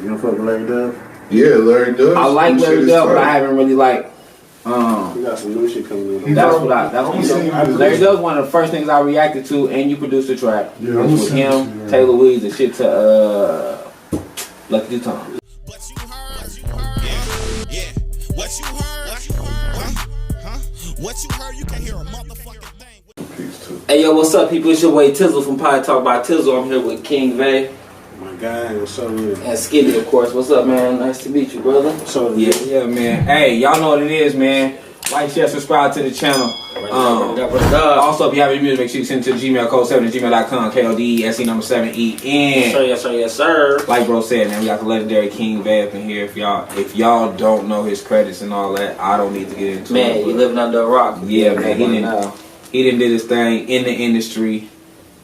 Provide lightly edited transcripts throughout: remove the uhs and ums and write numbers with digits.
You don't fuck with Larry Dove? Yeah, Larry Dove. I like Larry Dove, but I haven't really like. We got some new shit coming in. That's what Larry Dove one of the first things I reacted to, and you produced the track. Yeah, which was him, Taylor Weeds, and shit to Lucky Tom. What you heard? Yeah. What you heard? What you heard? You can hear a motherfucking thing. Hey yo, what's up, people? It's your boy Tizzle from Pie Talk by Tizzle. I'm here with KingVay. My guy, what's up with you? And Skinny, of course. What's up, man? Nice to meet you, brother. So yeah, man. Hey, y'all know what it is, man. Like, share, subscribe to the channel. Also, if you have any music, make sure you send it to the Gmail code 7@gmail.com. KODESE7EN. Sir, yes, sir. Like bro said, man, we got the legendary KingVay up in here. If y'all don't know his credits and all that, I don't need to get into it. Man, you living under a rock. Yeah, man. He didn't did his thing in the industry.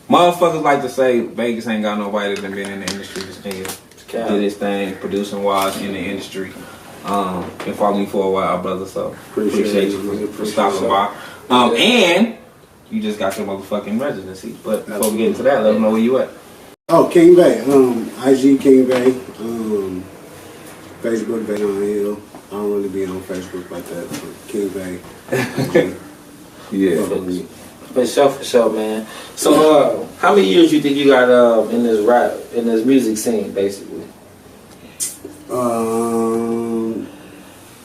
Motherfuckers like to say Vegas ain't got nobody that's been in the industry. This nigga did his thing, producing wise in the industry. Been following me for a while, brother. So appreciate you for stopping by. And you just got your motherfucking residency. But before we get into that, let them know where you at. Oh, KingVay. IG KingVay. Facebook Bay on Hill. I don't really be on Facebook like that. But KingVay. Yeah. For sure, man. So, how many years you think you got in this rap, in this music scene, basically?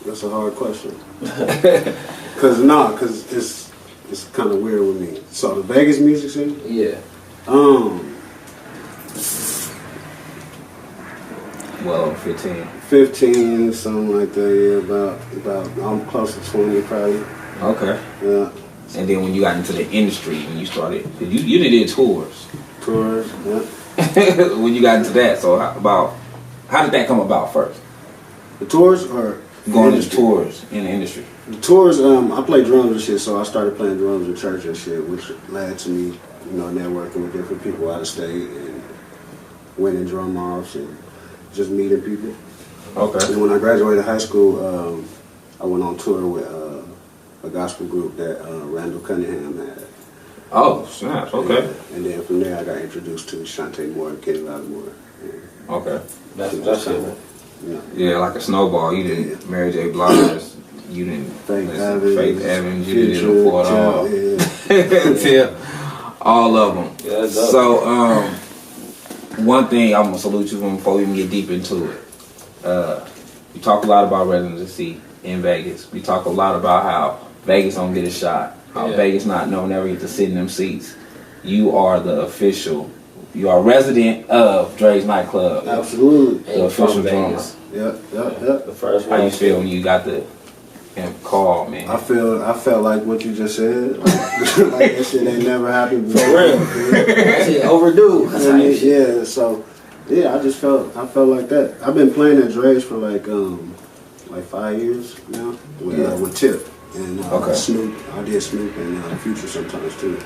That's a hard question. Cause it's kind of weird with me. So the Vegas music scene. Yeah. Well, 15. 15, something like that. Yeah, about. I'm close to 20, probably. Okay. Yeah. And then when you got into the industry, when you started, you did tours. Tours, yeah. When you got into that, so how did that come about first? The tours or going to tours in the industry? The tours, I play drums and shit, so I started playing drums in church and shit, which led to me, networking with different people out of state and winning drum offs and just meeting people. Okay. And when I graduated high school, I went on tour with a gospel group that Randall Cunningham had. Oh, snaps, okay. And then from there I got introduced to Shantae Moore and Kenny Moore. Yeah. Okay. That's it. Yeah, like a snowball. You didn't Mary J. Blige, you didn't Faith Evans, you didn't afford all. Yeah. All of them. Yeah, so, one thing I'm gonna salute you before we even get deep into it. You talk a lot about residency in Vegas. We talk a lot about how Vegas don't get a shot. How Vegas never get to sit in them seats. You are the official. You are a resident of Dre's nightclub. Absolutely. The official drummer. Yep. The first one. How you feel when you got the call, man? I felt like what you just said. Like that shit ain't never happened before. For real. That shit overdue. Yeah. So I just felt like that. I've been playing at Dre's for like 5 years now with Tip and Snoop. I did Snoop and Future sometimes too.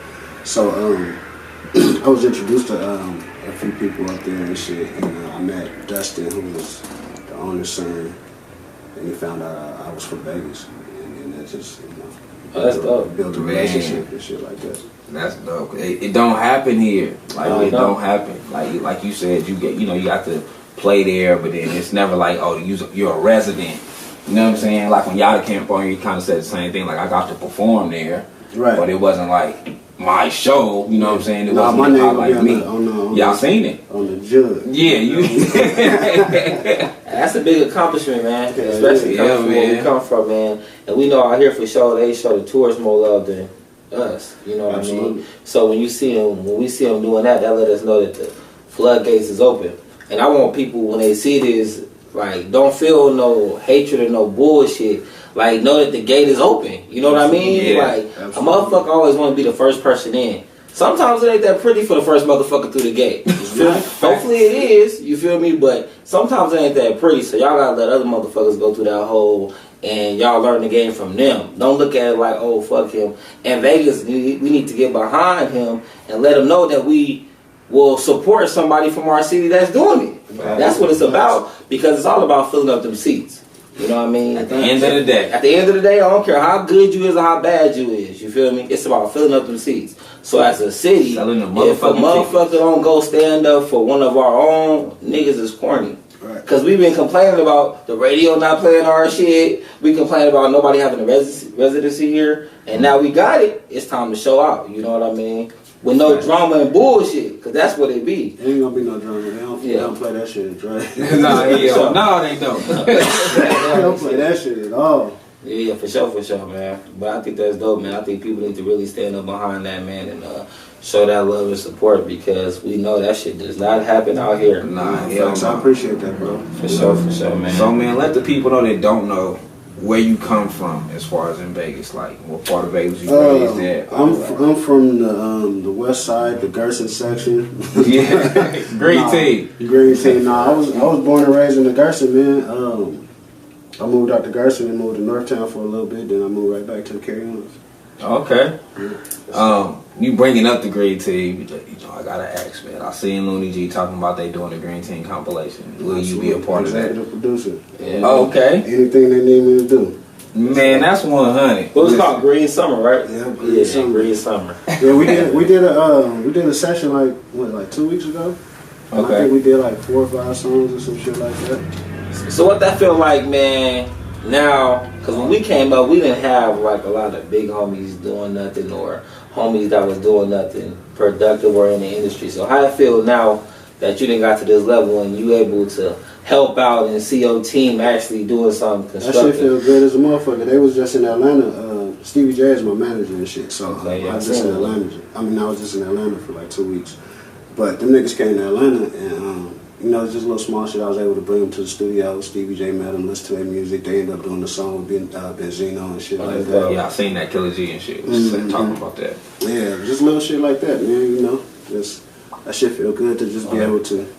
So I was introduced to a few people up there and shit, and I met Dustin, who was the owner's son, and he found out I was from Vegas, and that just that's dope. Built a relationship and shit like that. That's dope. It don't happen here. Like it don't happen. Like you said, you get you got to play there, but then it's never like you're a resident. You know what I'm saying? Like when y'all came up on, you kind of said the same thing. Like I got to perform there, right? But it wasn't like my show. You know what I'm saying? It wasn't my name like me. Y'all seen it on the judge. Yeah, you. That's a big accomplishment, man. Especially coming from where we come from, man. And we know out here for sure they show the tourists more love than us. You know what I mean? So when we see them doing that let us know that the floodgates is open. And I want people when they see this. Like, don't feel no hatred or no bullshit. Like, know that the gate is open. You know what I mean? Yeah, like, a motherfucker always want to be the first person in. Sometimes it ain't that pretty for the first motherfucker through the gate. Hopefully it is, you feel me? But sometimes it ain't that pretty. So y'all gotta let other motherfuckers go through that hole and y'all learn the game from them. Don't look at it like, oh, fuck him. And Vegas, we need to get behind him and let him know that we will support somebody from our city that's doing it. That's what it's about, because it's all about filling up them seats. You know what I mean? At the end of the day. At the end of the day, I don't care how good you is or how bad you is. You feel me? It's about filling up them seats. So as a city, if a motherfucker don't go stand up for one of our own, niggas is corny. Because we've been complaining about the radio not playing our shit. We complain about nobody having a residency here. And now we got it. It's time to show out. You know what I mean? With no drama and bullshit. Because that's what it be. There ain't gonna be no drama. They don't play that shit at Dre. No, they don't. They don't play that shit at all. Yeah, for sure, man. But I think that's dope, man. I think people need to really stand up behind that, man, and show that love and support, because we know that shit does not happen out here. Nah, I appreciate that, bro. For sure, man. So, man, let the people know that don't know where you come from as far as in Vegas. Like, what part of Vegas you raised at? I'm from the west side, the Gerson section. Yeah, Green Tea. Green Tea. Nah, I was born and raised in the Gerson, man. I moved out to Gerson and moved to Northtown for a little bit. Then I moved right back to the Carry-Ons. Okay. You bringing up the Green Tea, I gotta ask, man. I seen Looney G talking about they doing the Green Tea compilation. Will you be a part of that? Executive producer. Yeah. Okay. Anything they need me to do. Man, that's 100. What was it called? Green Summer, right? Yeah, Green Summer. Yeah, we did a session like 2 weeks ago. And Okay. I think we did like 4 or 5 songs or some shit like that. So what that feel like, man, now, because when we came up, we didn't have like a lot of big homies doing nothing, or homies that was doing nothing productive or in the industry. So how it feel now that you done got to this level and you able to help out and see your team actually doing something constructive? That shit feel good as a motherfucker. They was just in Atlanta. Stevie J is my manager and shit. So I was just in Atlanta. I was just in Atlanta for like 2 weeks. But them niggas came to Atlanta and just a little small shit. I was able to bring them to the studio. Stevie J met them, listened to their music. They ended up doing the song with Benzino and shit like that. Yeah, I seen that Killer G and shit. Talking about that. Yeah, just little shit like that, man. Just that shit feel good to just be able to,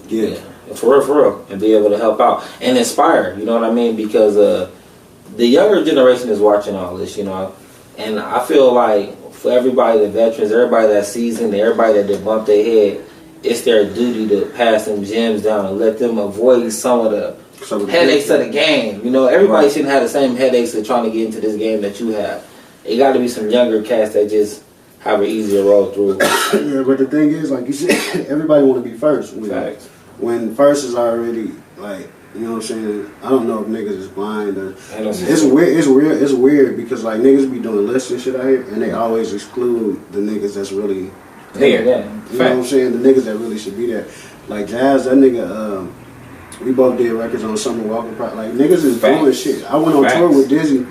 give. Yeah, for real, and be able to help out and inspire. You know what I mean? Because the younger generation is watching all this, and I feel like for everybody, the veterans, everybody that's seasoned, everybody that bumped their head, it's their duty to pass them gems down and let them avoid some of the headaches of the game. Everybody shouldn't have the same headaches of trying to get into this game that you have. It got to be some younger cats that just have an easier road through. Yeah, but the thing is, like you said, everybody want to be first. Facts. When first is already like, you know what I'm saying? I don't know if niggas is blind or it's weird. It's weird because like niggas be doing lists and shit out here, and they always exclude the niggas that's really there. You know what I'm saying? The niggas that really should be there. Like Jazz, that nigga. We both did records on Summer Walker. Like niggas is doing shit. I went on tour with Dizzy,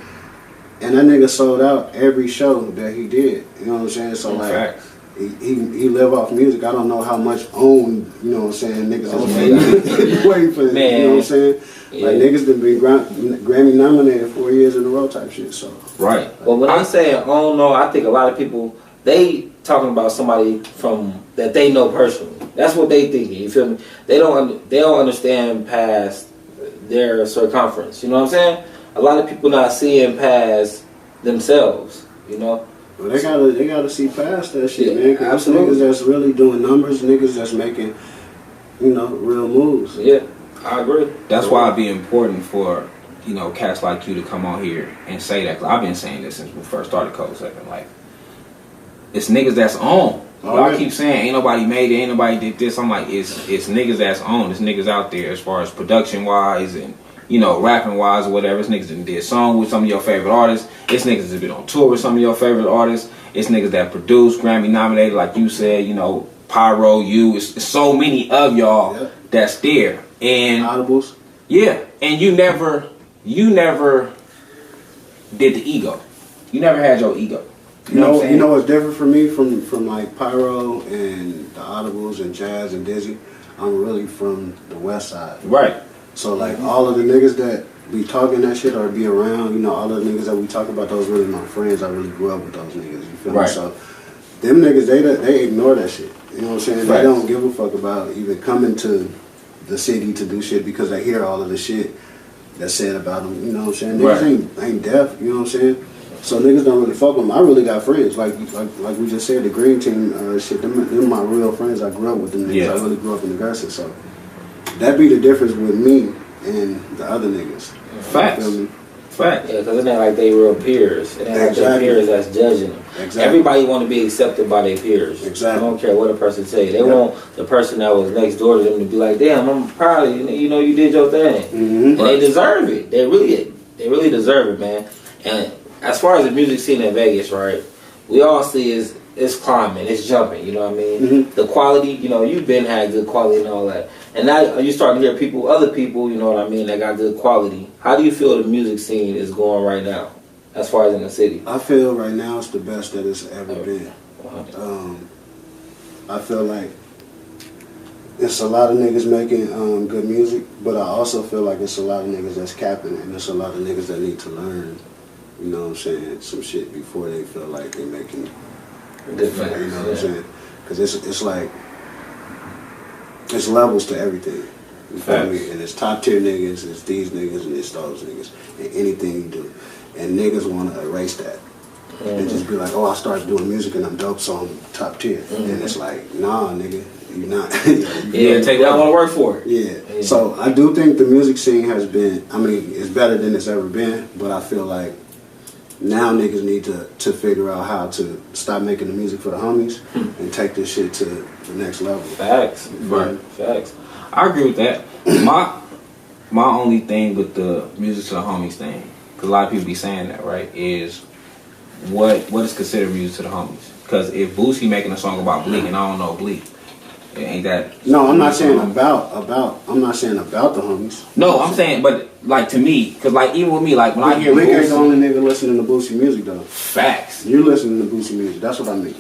and that nigga sold out every show that he did. You know what I'm saying? So like. He live off music. I don't know how much own, you know what I'm saying, niggas is waiting for this, you know what I'm saying? Yeah. Like niggas that been Grammy nominated 4 years in a row type shit, so. Right. Well, when I say own, I think a lot of people, they talking about somebody from that they know personally. That's what they thinking, you feel me? They don't understand past their circumference, you know what I'm saying? A lot of people not seeing past themselves, Well, they gotta see past that shit, man. Cause absolutely. Niggas that's really doing numbers, niggas that's making, real moves. Yeah, I agree. That's why it'd be important for, cats like you to come on here and say that. Cause I've been saying this since we first started Code 7. Like, it's niggas that's on. Y'all keep saying ain't nobody made it, ain't nobody did this. I'm like, it's niggas that's on. It's niggas out there as far as production wise and rapping wise or whatever. It's niggas that did song with some of your favorite artists. It's niggas that been on tour with some of your favorite artists. It's niggas that produced, Grammy nominated, like you said, Pyro, you. It's so many of y'all that's there. And Audibles. Yeah. And you never did the ego. You never had your ego. You know what I'm saying? You know what's different for me from like Pyro and the Audibles and Jazz and Dizzy? I'm really from the west side. Right. So like all of the niggas that be talking that shit or be around, all of the niggas that we talk about, those really my friends. I really grew up with those niggas. You feel me? So them niggas, they ignore that shit. You know what I'm saying? Right. They don't give a fuck about even coming to the city to do shit because they hear all of the shit that's said about them. You know what I'm saying? Niggas ain't deaf. You know what I'm saying? So niggas don't really fuck with them. I really got friends. Like we just said, the Green Team shit. Them my real friends. I grew up with them niggas. Yeah. I really grew up in the Garcia. So that be the difference with me and the other niggas. Facts. Fact. Yeah, because it ain't like they real peers. It ain't like their peers that's judging them. Exactly. Everybody want to be accepted by their peers. Exactly. I don't care what a person say. They want the person that was next door to them to be like, damn, I'm proud of you. You know, you did your thing. And they deserve it. They really deserve it, man. And as far as the music scene in Vegas, right, we all see it's climbing, it's jumping, you know what I mean? The quality, you know, you've been had good quality and all that. And now you starting to hear other people, you know what I mean, that got good quality. How do you feel the music scene is going right now, as far as in the city? I feel right now it's the best that it's ever been. I feel like it's a lot of niggas making good music, but I also feel like it's a lot of niggas that's capping, and there's a lot of niggas that need to learn, you know what I'm saying, some shit before they feel like they're making different. You know what I'm saying? Because it's like, it's levels to everything. You feel me? And it's top tier niggas, it's these niggas, and it's those niggas, and anything you do. And niggas want to erase that. And just be like, oh, I started doing music and I'm dope, so I'm top tier. And it's like, nah, nigga, you're not. Take that. I want to work for it. Yeah. So I do think the music scene has been, I mean, it's better than it's ever been, but I feel like now niggas need to figure out how to stop making the music for the homies and take this shit to the next level. Facts. Right. Facts. I agree with that. My only thing with the music to the homies thing, because a lot of people be saying that, right, is what is considered music to the homies? Because if Boosie making a song about Bleak and I don't know Bleak, ain't that? No, I'm not saying about. I'm not saying about the homies. No, I'm saying, but like to me, because like even with me, like when I hear Bleak Boosie, ain't the only nigga listening to Boosie music though. Facts. You listening to Boosie music. That's what I mean.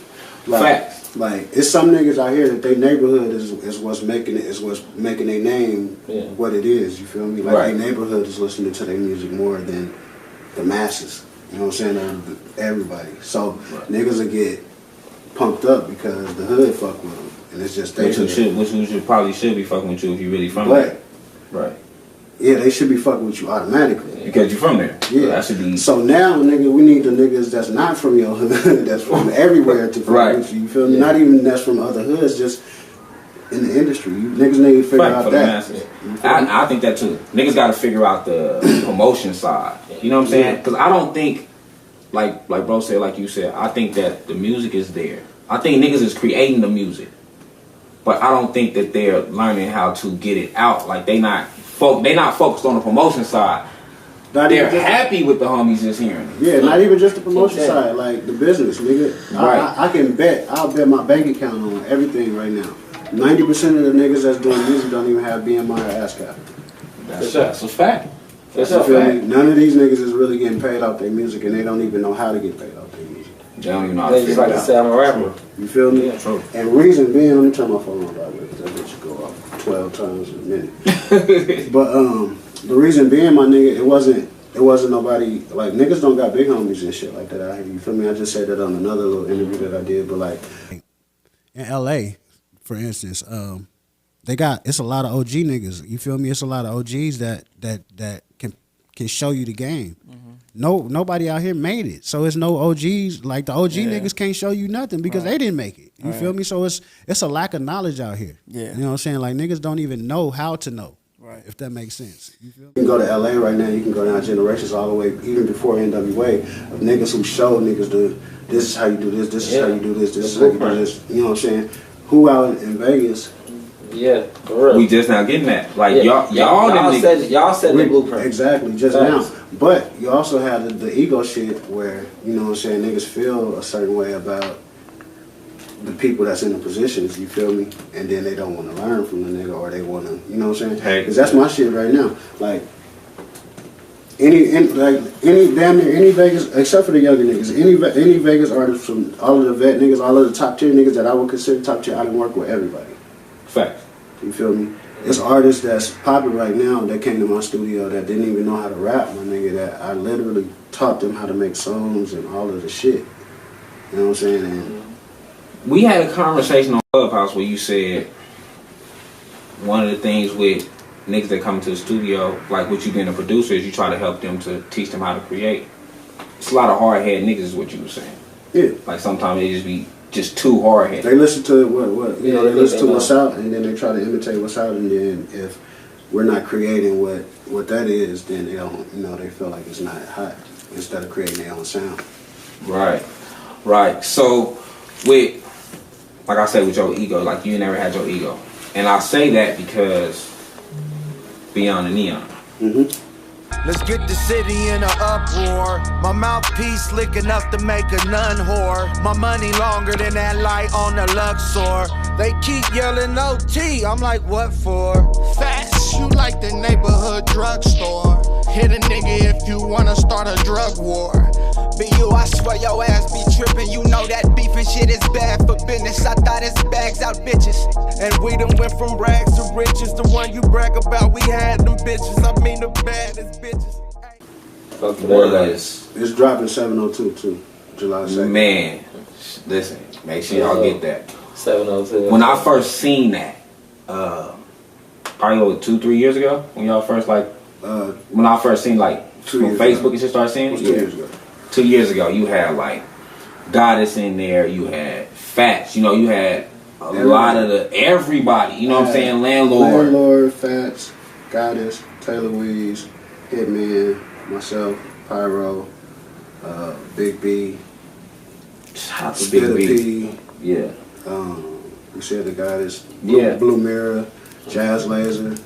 Like, Facts. Like it's some niggas out here that their neighborhood is what's making their name what it is. You feel me? Like their neighborhood is listening to their music more than the masses. You know what I'm saying? Everybody. So niggas will get pumped up because the hood fuck with them, and it's just they which probably should be fucking with you if you really from there. Right. Yeah, they should be fucking with you automatically. Because you're from there. Yeah. That should be. So now, nigga, we need the niggas that's not from your hood, that's from everywhere to fuck with you. You feel me? Not even that's from other hoods, just in the industry. You niggas need to figure out that. I think that too. Niggas got to figure out the promotion side. You know what I'm saying? Because I don't think, like bro said, like you said, I think that the music is there. I think niggas is creating the music, but I don't think that they're learning how to get it out. Like they not focused on the promotion side. They're happy with the homies just hearing it. Yeah, not even just the promotion side, like the business, nigga. Right. I'll bet my bank account on everything right now. 90% of the niggas that's doing music don't even have BMI or ASCAP. That's a fact. That's a fact. None of these niggas is really getting paid off their music, and they don't even know how to get paid off their music. They don't even know how to just like to say I'm a rapper. You feel me? Yeah, true. And reason being, let me turn my phone on by the way, because that bitch should go off 12 times in a minute. But the reason being, my nigga, it wasn't nobody, like, niggas don't got big homies and shit like that out here. You feel me? I just said that on another little interview that I did, but like, in LA, for instance, it's a lot of OG niggas. You feel me? It's a lot of OGs that can show you the game. Nobody out here made it, so it's no OGs. Like the OG niggas can't show you nothing because they didn't make it. You feel me? So it's a lack of knowledge out here. Yeah, you know what I'm saying? Like niggas don't even know how to know. Right. If that makes sense. You feel me? You can go to LA right now. You can go down generations all the way, even before NWA, of niggas who showed niggas this is how you do this. This is how you do this. This is how you do this. You know what I'm saying? Who out in Vegas? Yeah, for real. We just now getting that. Like y'all said the blueprint. Exactly, just now. But you also had the ego shit where, you know what I'm saying, niggas feel a certain way about the people that's in the positions, you feel me? And then they don't want to learn from the nigga, or they want to, you know what I'm saying? Because that's my shit right now. Like, any damn near any Vegas, except for the younger niggas, any Vegas artists from all of the vet niggas, all of the top tier niggas that I would consider top tier, I done work with everybody. Fact. You feel me? It's artists that's popping right now that came to my studio that didn't even know how to rap, my nigga, that I literally taught them how to make songs and all of the shit. You know what I'm saying? And we had a conversation on Clubhouse where you said one of the things with niggas that come to the studio, like with you being a producer, is you try to help them to teach them how to create. It's a lot of hard-headed niggas is what you were saying. Yeah. Like sometimes they just be too hard-headed. They listen to what you know, they listen to what's out, and then they try to imitate what's out, and then if we're not creating what that is, then they don't, they feel like it's not hot instead of creating their own sound. Right. So with, like I said, with your ego, like you never had your ego, and I say that because Be7ond the Neon. Let's get the city in an uproar. My mouthpiece slick enough to make a nun whore. My money longer than that light on the Luxor. They keep yelling OT, I'm like, what for? Fast, you like the neighborhood drugstore. Hit a nigga if you wanna start a drug war. But you, I swear your ass be trippin'. You know that beef and shit is bad for business. I thought it's bags out bitches. And we done went from rags to riches. The one you brag about, we had them bitches. I mean the baddest bitches. Fuck the boys. It's dropping 702 too, July 2nd. Man, listen, make sure y'all get that. 702. When I first seen that, probably 2-3 years ago, when y'all first when I first seen like from Facebook and shit started seeing it. 2 years ago. 2 years ago, you had like Goddess in there, you had Fats, you had a lot of everybody, you know what I'm saying? Landlord, Fats, Goddess, Taylor Weeze, Hitman, myself, Pyro, Big B, Shout out to Big B. Yeah. We said the Goddess, Blue Mirror, Jazz Laser,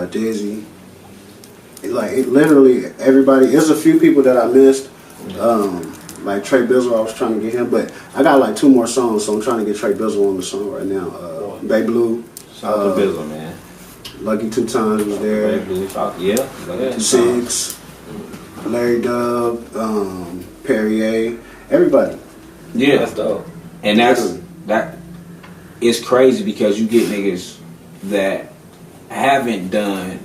Dizzy. Literally everybody. There's a few people that I missed. Like Trey Bizzle, I was trying to get him, but I got like 2 more songs, so I'm trying to get Trey Bizzle on the song right now. Bay Blue. Shout out to Bizzle, man. Lucky 2 Times was there. Bay Blue, yeah. Lucky 2 Six, Larry Dub, Perrier, everybody. Yeah. That's dope. And that is crazy because you get niggas that haven't done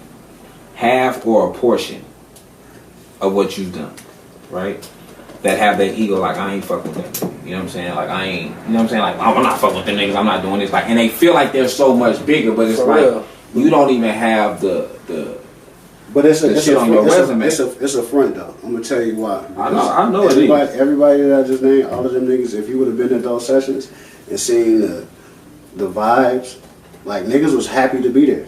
half or a portion of what you've done, right? That have that ego, like, I ain't fucking with them. You know what I'm saying? Like, I ain't, you know what I'm saying? Like, I'm not fucking with them niggas, I'm not doing this. Like, and they feel like they're so much bigger, but it's you don't even have the but it's shit on your resume. It's a front though. I'm gonna tell you why. I know everybody that I just named, all of them niggas, if you would have been at those sessions and seen the vibes, like niggas was happy to be there.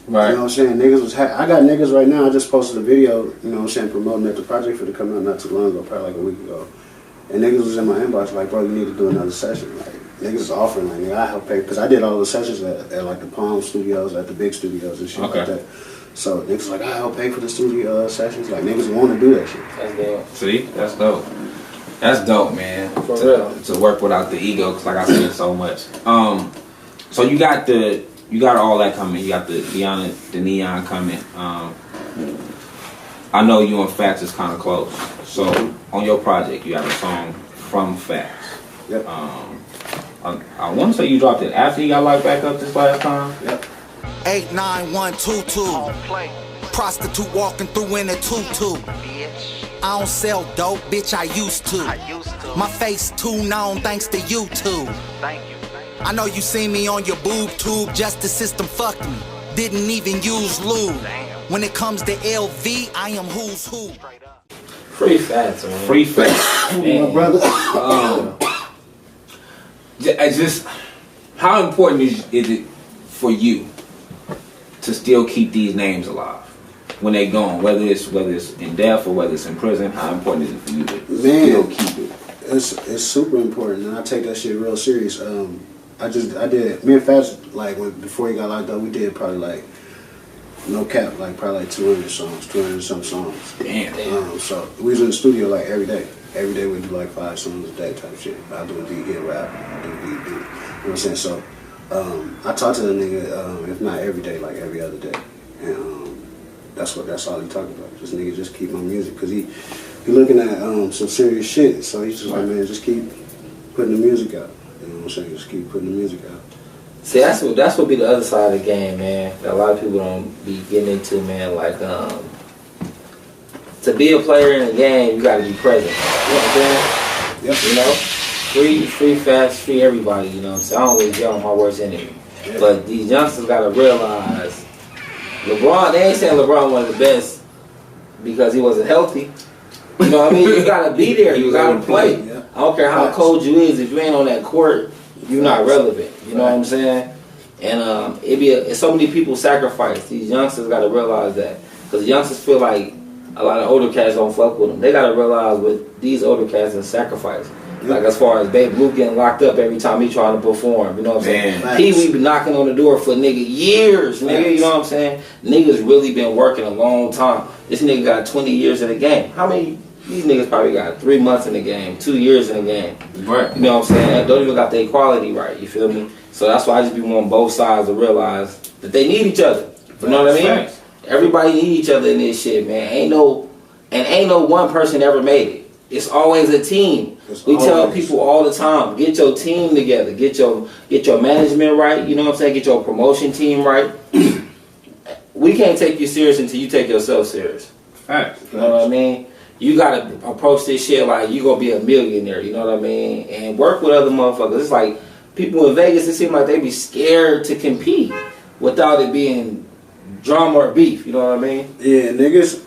Right. You know what I'm saying? Niggas was happy. I got niggas right now, I just posted a video, you know what I'm saying, promoting that the project for the coming out not too long ago, probably like a week ago. And niggas was in my inbox like, bro, you need to do another session. Like, niggas is offering, like, nigga, I help pay. Because I did all the sessions at like the Palm Studios, at the big studios and shit like that. So niggas like, I help pay for the studio sessions. Like, niggas want to do that shit. That's dope. See? That's dope. That's dope, man. For real. To work without the ego, because like I said so much. So you got all that coming. You got the Be7ond the Neon coming. I know you and Fats is kind of close. So on your project, you have a song from Fats. Yep. I want to say you dropped it after you got light back up this last time. Yep. 89122. Prostitute walking through in a tutu. I don't sell dope, bitch, I used to. My face too known thanks to YouTube. Thank you. I know you seen me on your boob tube, justice system fucked me. Didn't even use lube. When it comes to LV, I am who's who. Free Fats, man. Free Fats. My brother. Just how important is it for you to still keep these names alive when they gone, whether it's in death or whether it's in prison? How important is it for you to still keep it? It's super important, and I take that shit real serious. I did, me and Fats, like, before he got locked up, we did probably, like, no cap, like, probably, like, 200 some songs. Damn. So, we was in the studio, like, every day. Every day we do, like, 5 songs a day type shit. I do a beat, hit rap. I do a beat. You know what I'm saying? So, I talk to the nigga, if not every day, like, every other day. And that's all he talking about. This nigga just keep my music, because he looking at some serious shit. So, he's just like, man, just keep putting the music out. You know what I'm saying? Just keep putting the music out. See, that's what be the other side of the game, man. That a lot of people don't be getting into, man. Like, to be a player in the game, you got to be present. You know what I'm saying? Yep. You know, free Fats, free everybody. You know what I'm saying? I don't really get on my worst enemy, but these youngsters got to realize LeBron. They ain't saying LeBron one of the best because he wasn't healthy. You know what I mean? You got to be there. You got to play. Yeah. I don't care how cold you is. If you ain't on that court, you're not relevant. You know what I'm saying? And it's so many people sacrifice. These youngsters got to realize that. Because youngsters feel like a lot of older cats don't fuck with them. They got to realize with these older cats is sacrifice. Like as far as Baby Blue getting locked up every time he trying to perform, you know what I'm saying? Pee-wee been knocking on the door for nigga years, nigga, you know what I'm saying? Niggas really been working a long time. This nigga got 20 years in the game. How many? These niggas probably got 3 months in the game, 2 years in the game. Right. You know what I'm saying? Don't even got the equality right, you feel me? So that's why I just be wanting both sides to realize that they need each other. You know what I mean? Everybody need each other in this shit, man. Ain't no one person ever made it. It's always a team. We tell people all the time, get your team together, get your management right, you know what I'm saying, get your promotion team right. We can't take you serious until you take yourself serious. Right. You know what I mean? You gotta approach this shit like you gonna be a millionaire, you know what I mean? And work with other motherfuckers. It's like people in Vegas, it seems like they be scared to compete without it being drama or beef, you know what I mean? Yeah, niggas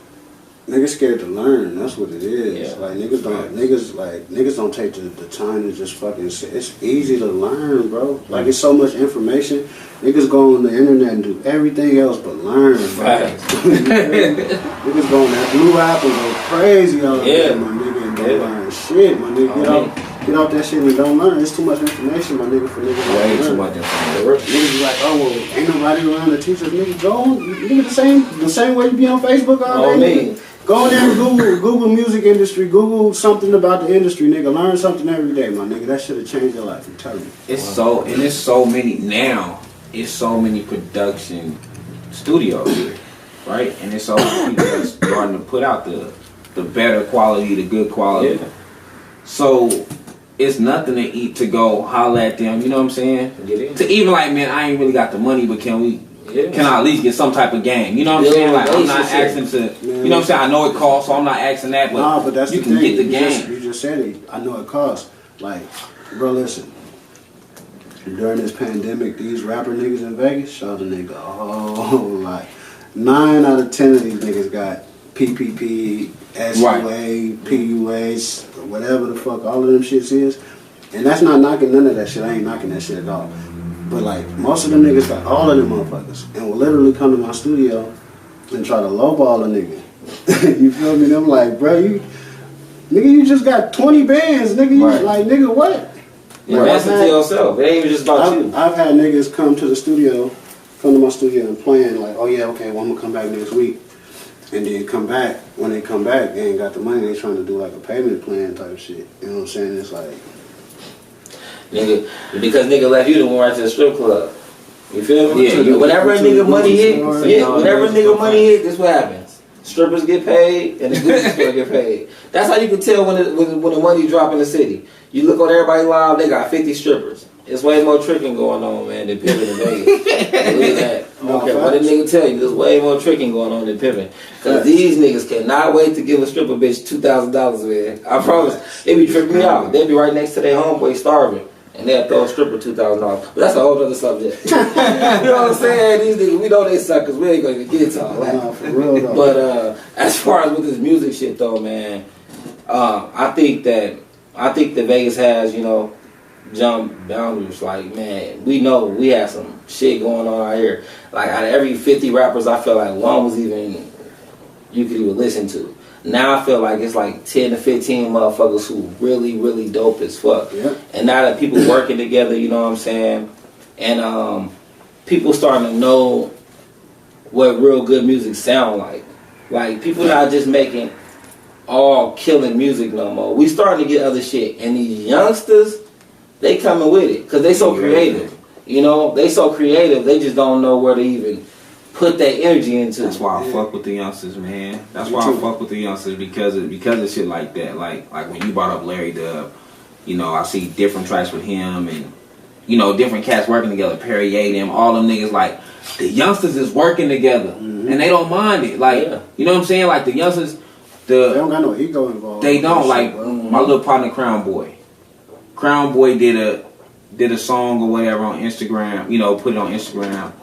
scared to learn. That's what it is. Yeah. Like niggas don't take the time to just fucking sit. It's easy to learn, bro. Like it's so much information. Niggas go on the internet and do everything else but learn, bro. Right. Niggas go on that blue app and go crazy all the time, my nigga, and don't learn shit, my nigga. Get off that shit and don't learn. It's too much information, my nigga, for niggas to learn. Way too much information. Niggas be like, oh well, ain't nobody around to teach us. Niggas go on, nigga, the same way you be on Facebook all day. Nigga. Go in there and Google music industry, Google something about the industry, nigga. Learn something every day, my nigga. That should have changed your life, I'm telling you. It's so many production studios here, right? And it's so many people that's starting to put out the better quality, the good quality. Yeah. So it's nothing to eat to go holler at them, you know what I'm saying? To even like, man, I ain't really got the money, but can I at least get some type of game? You know what I'm saying? Like I'm not asking to, you know what I'm saying? I know it costs, so I'm not asking that, but that's you can get the game. You just said it. I know it costs. Like, bro, listen. During this pandemic, these rapper niggas in Vegas showed a nigga, like 9 out of 10 of these niggas got PPP, SUA, PUAs, whatever the fuck all of them shits is. And that's not knocking none of that shit. I ain't knocking that shit at all. But like most of them niggas got all of them motherfuckers and will literally come to my studio and try to lowball a nigga. You feel me? Them like, bro, you just got 20 bands, nigga. You like, nigga, what? Yeah, that's it to yourself. It ain't even just about you. I've had niggas come to my studio and playing like, oh yeah, okay, well I'm gonna come back next week. And then come back. When they come back, they ain't got the money. They trying to do like a payment plan type shit. You know what I'm saying? It's like, nigga, because nigga left you to go right to the strip club. You feel me? Yeah. Whenever a nigga money hit, whenever a nigga money hit, this what happens. Strippers get paid and the Gucci store get paid. That's how you can tell when the money drop in the city. You look on everybody live, they got 50 strippers. It's way more tricking going on, man, than pimping in Vegas. Look at that. Okay, what did nigga tell you? There's way more tricking going on than pimping. Because these niggas cannot wait to give a stripper bitch $2,000, man. I promise. They be tripping me out. They be right next to their homeboy starving. And they'll throw a stripper $2,000. But that's a whole other subject. You know what I'm saying? These niggas, we know they suck because we ain't going to get into all that. No, for real, though. But as far as with this music shit, though, man, I think that Vegas has, you know, jump boundaries. Like, man, we know we have some shit going on out here. Like, out of every 50 rappers, I feel like one was even, you could even listen to. Now I feel like it's like 10 to 15 motherfuckers who really, really dope as fuck. Yeah. And now that people working together, you know what I'm saying? And people starting to know what real good music sound like. Like, people not just making all killing music no more. We starting to get other shit. And these youngsters, they coming with it. Because they so creative. You know? They so creative, they just don't know where to even put that energy into. That's why I fuck with the youngsters, man. That's why I fuck with the youngsters because of shit like that. Like when you brought up Larry Dub, you know, I see different tracks with him and, you know, different cats working together, Perrier, them, all them niggas, like, the youngsters is working together and they don't mind it. Like, you know what I'm saying? Like, the youngsters, they don't got no ego involved. They don't. Like, my little partner, Crown Boy. Crown Boy did a song or whatever on Instagram, you know, put it on Instagram.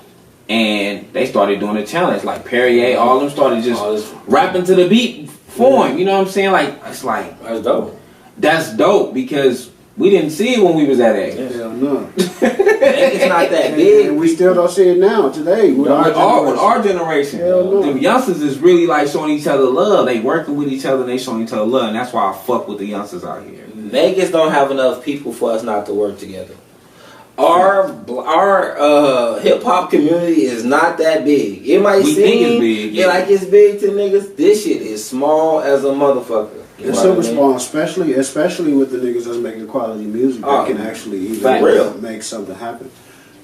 And they started doing a challenge. Like Perrier, all of them started just rapping to the beat for him. You know what I'm saying? Like, it's like, that's dope. That's dope because We didn't see it when we was that age. Hell no. It's not that big. And we still don't see it now, today. With Our generation. Hell no. The youngsters is really like showing each other love. They working with each other and they showing each other love. And that's why I fuck with the youngsters out here. Vegas don't have enough people for us not to work together. Our hip hop community is not that big. It might seem like it's big to niggas. This shit is small as a motherfucker. It's super small, especially with the niggas that's making quality music that can actually even make something happen.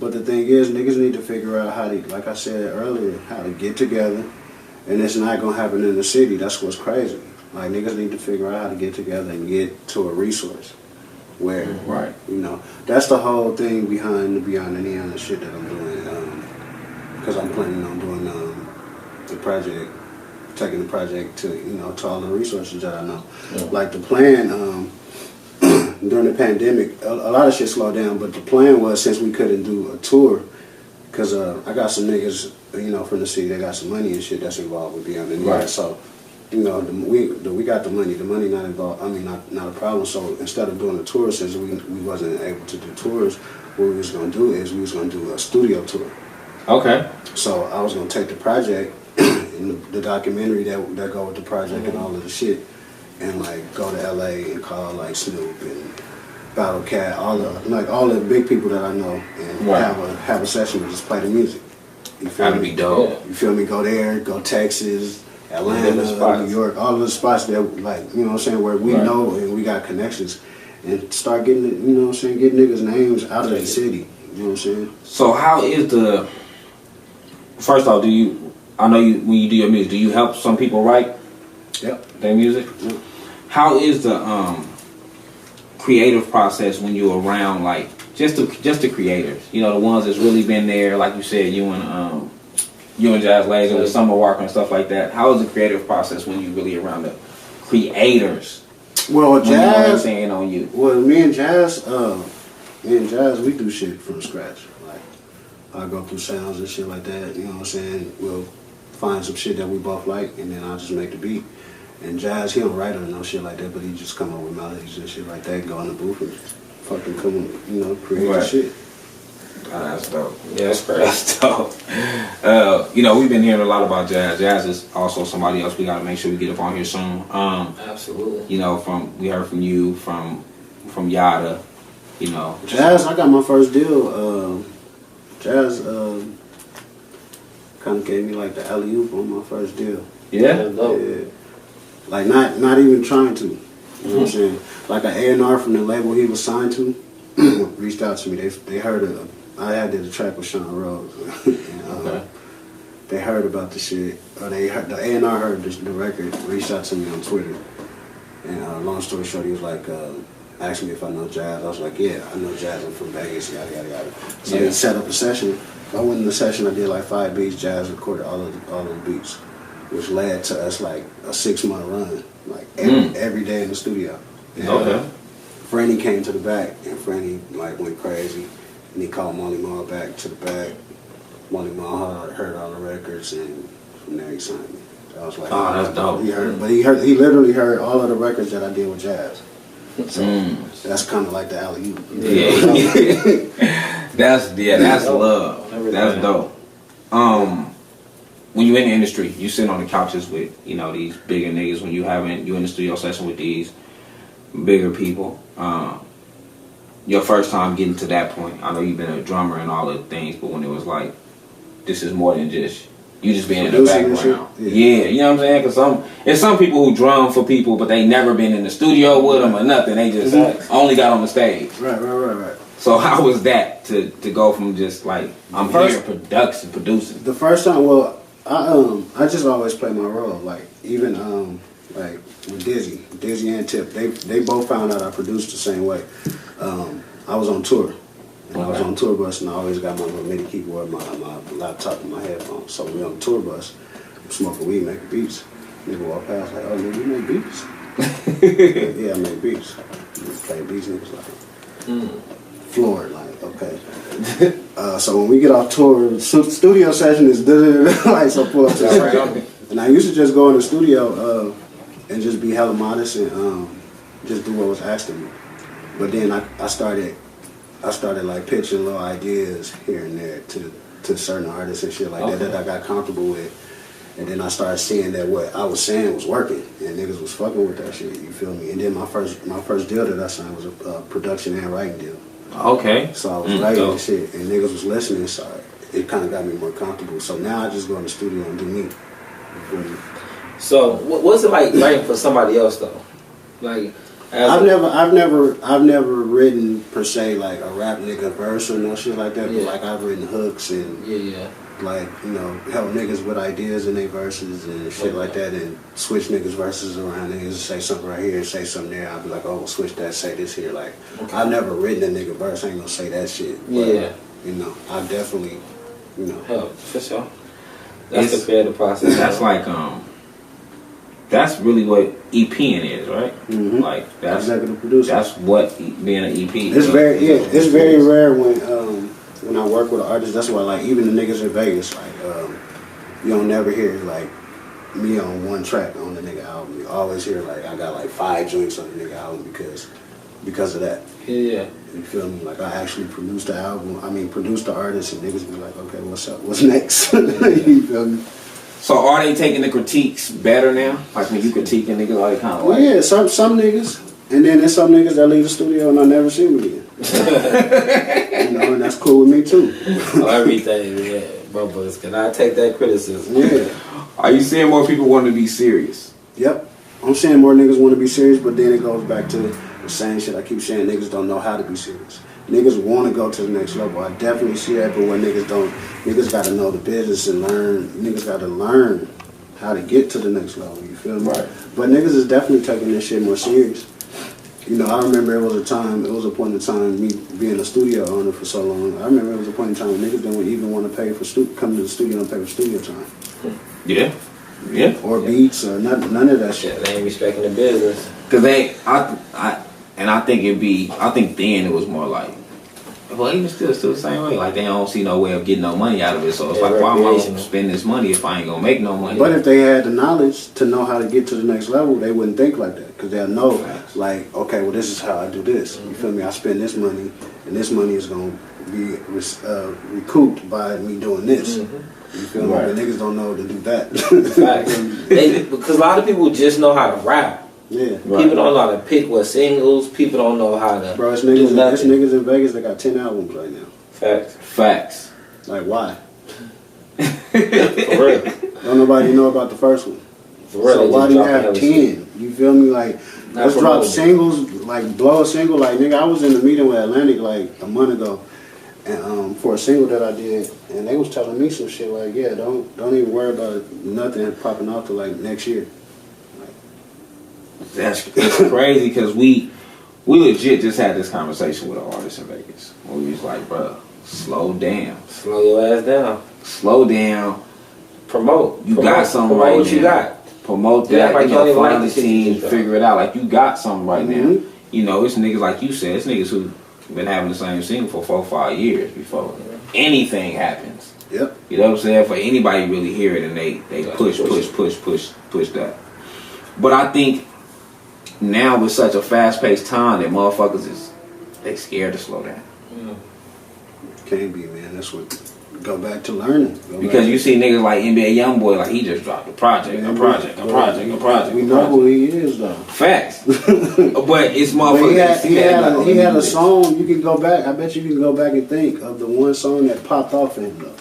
But the thing is, niggas need to figure out how to, like I said earlier, how to get together. And it's not gonna happen in the city. That's what's crazy. Like, niggas need to figure out how to get together and get to a resource where, you know, that's the whole thing behind the Be7ond the Neon and shit that I'm doing. Because I'm planning on doing the project, taking the project to, you know, to all the resources that I know. Like the plan, during the pandemic, a lot of shit slowed down, but the plan was, since we couldn't do a tour, because I got some niggas, you know, from the city, they got some money and shit that's involved with Be7ond the Neon. So, you know, we got the money not involved, I mean, not a problem. So instead of doing a tour, since we wasn't able to do tours, what we was going to do is we was going to do a studio tour. Okay. So I was going to take the project and the documentary that go with the project and all of the shit, and like go to LA and call like Snoop and Battle Cat, all the big people that I know, and have a session and just play the music. You feel That'd me? be dope. You feel me? Go there, go Texas, Atlanta, New York, all of the spots that, like, you know what I'm saying, where we know and we got connections, and start getting, you know what I'm saying, get niggas' names out of the city. You know what I'm saying? So how is first off, I know when you do your music, do you help some people write their music? Yep. How is the creative process when you're around, like, just the creators? You know, the ones that's really been there, like you said, you and Jazz Laser, the Summer Walker and stuff like that. How is the creative process when you really around the creators? Well, Jazz, saying on you. Well, me and Jazz, we do shit from scratch. Like, I go through sounds and shit like that. You know what I'm saying? We'll find some shit that we both like, and then I'll just make the beat. And Jazz, he don't write or no shit like that, but he just come up with melodies and shit like that, go in the booth and fucking come, you know, create the shit. Oh, that's dope. Yeah, that's dope. You know, we've been hearing a lot about Jazz. Jazz is also somebody else we got to make sure we get up on here soon. Absolutely. You know, we heard from you, from Yada. You know, Jazz, I got my first deal. Jazz kind of gave me like the alley-oop on my first deal. Yeah. Yeah. Like not even trying to. You know what I'm saying? Like an A&R from the label he was signed to reached out to me. They heard of. I did a track with Sean Rose. And, they heard about the shit. They heard, the A&R heard the record, reached out to me on Twitter. And long story short, he was like, asked me if I know Jazz. I was like, yeah, I know Jazz. I'm from Vegas, yada, yada, yada. So they set up a session. I went in the session, I did like 5 beats. Jazz recorded all of the beats, which led to us like a 6-month run, like every day in the studio. And, Franny came to the back, and Franny like went crazy. And he called Molly Mall back to the back. Molly Mall heard all the records, and from there he signed me. I was like, oh, that's dope. He literally heard all of the records that I did with Jazz. So that's kind of like the alley-oop. Yeah. That's love. That's dope. When you in the industry, you sit on the couches with, you know, these bigger niggas. When you in the studio session with these bigger people. Your first time getting to that point, I know you've been a drummer and all the things, but when it was like, this is more than just you just being in the background. Yeah, you know what I'm saying? Because there's some people who drum for people, but they never been in the studio with them or nothing. They just only got on the stage. Right. So how was that to go from just like here producing? The first time, well, I just always play my role. Like even like with Dizzy and Tip, they both found out I produced the same way. I was on tour. And I was on tour bus, and I always got my little MIDI keyboard, my laptop, and my headphones. So we on the tour bus, I'm smoking weed, making beats. Nigga walk past like, oh, nigga, you make beats? Like, yeah, I make beats. Play beats, niggas like floored, like, okay. So when we get off tour, studio session is like, so pull up to the And I used to just go in the studio and just be hella modest and just do what was asked of me. But then I started like pitching little ideas here and there to certain artists and shit like that I got comfortable with. And then I started seeing that what I was saying was working, and niggas was fucking with that shit. You feel me? And then my first deal that I signed was a production and writing deal. Okay. So I was writing and shit, and niggas was listening. So it kind of got me more comfortable. So now I just go in the studio and do me. You feel me? So what's it like writing for somebody else though? Like, I've never written per se like a rap nigga verse or no shit like that. But like I've written hooks and like, you know, help niggas with ideas in their verses and shit like that, and switch niggas verses around. Niggas say something right here and say something there. I'll be like, oh, switch that, say this here. Like, I've never written a nigga verse. I ain't gonna say that shit. But, you know, I definitely, you know. Help, for sure. That's the creative process. That's like, that's really what EPing is, right? Mm-hmm. Like, that's executive producer. That's what being an EP is. It's it's very rare when I work with an artist. That's why, like, even the niggas in Vegas, like, you don't never hear like me on one track on the nigga album. You always hear like I got like 5 joints on the nigga album because of that. Yeah. You feel me? Like I actually produced the album. I mean, produced the artist, and niggas be like, okay, what's up? What's next? You feel me? So are they taking the critiques better now? Like when you critique a nigga, like kind of like yeah, some niggas, and then there's some niggas that leave the studio and I never see them again. You know, and that's cool with me too. Everything, yeah, brothers. Can I take that criticism? Yeah. Are you seeing more people want to be serious? Yep. I'm saying more niggas want to be serious, but then it goes back to the same shit I keep saying. Niggas don't know how to be serious. Niggas want to go to the next level. I definitely see that, but when niggas don't, niggas got to know the business and learn. Niggas got to learn how to get to the next level. You feel me? Right. But niggas is definitely taking this shit more serious. You know, I remember it was a point in time, me being a studio owner for so long, I remember it was a point in time when niggas didn't even want to pay for come to the studio and pay for studio time. Yeah. Yeah. Or beats or none of that shit. Yeah, they ain't respecting the business. Cause I think then it was more like, well, even still the same way. Like they don't see no way of getting no money out of it. So it's like, why am I gonna spend this money if I ain't gonna make no money? But if they had the knowledge to know how to get to the next level, they wouldn't think like that. Because they'll know, like, okay, well, this is how I do this. You feel me? I spend this money, and this money is gonna be recouped by me doing this. You feel me? But niggas don't know to do that. Because a lot of people just know how to rap. Yeah. People don't know how to pick what singles. People don't know how to. Bro, it's niggas in Vegas that got 10 albums right now. Facts. Like, why? For real. Don't nobody know about the first one. For real. So why do you have 10? You feel me? Like, let's drop singles, like blow a single. Like, nigga, I was in the meeting with Atlantic like a month ago, and for a single that I did, and they was telling me some shit like, yeah, don't even worry about nothing popping off till like next year. It's crazy because we legit just had this conversation with an artist in Vegas where we was like, bro, slow down. Slow your ass down. Slow down. Promote. You got something right now. What you got. Promote that. Like you know, find the scene, figure it out. Like you got something right now. You know, it's niggas like you said. It's niggas who been having the same single for 4 or 5 years before anything happens. Yep. You know what I'm saying? For anybody really hear it and they push that. But I think now with such a fast-paced time that motherfuckers they scared to slow down. Can't be, man. That's what. Go back to learning. Because you see niggas like NBA Youngboy, like he just dropped a project. We know who he is, though. Facts. But it's motherfuckers. He had a song. You can go back. I bet you can go back and think of the one song that popped off in him, though.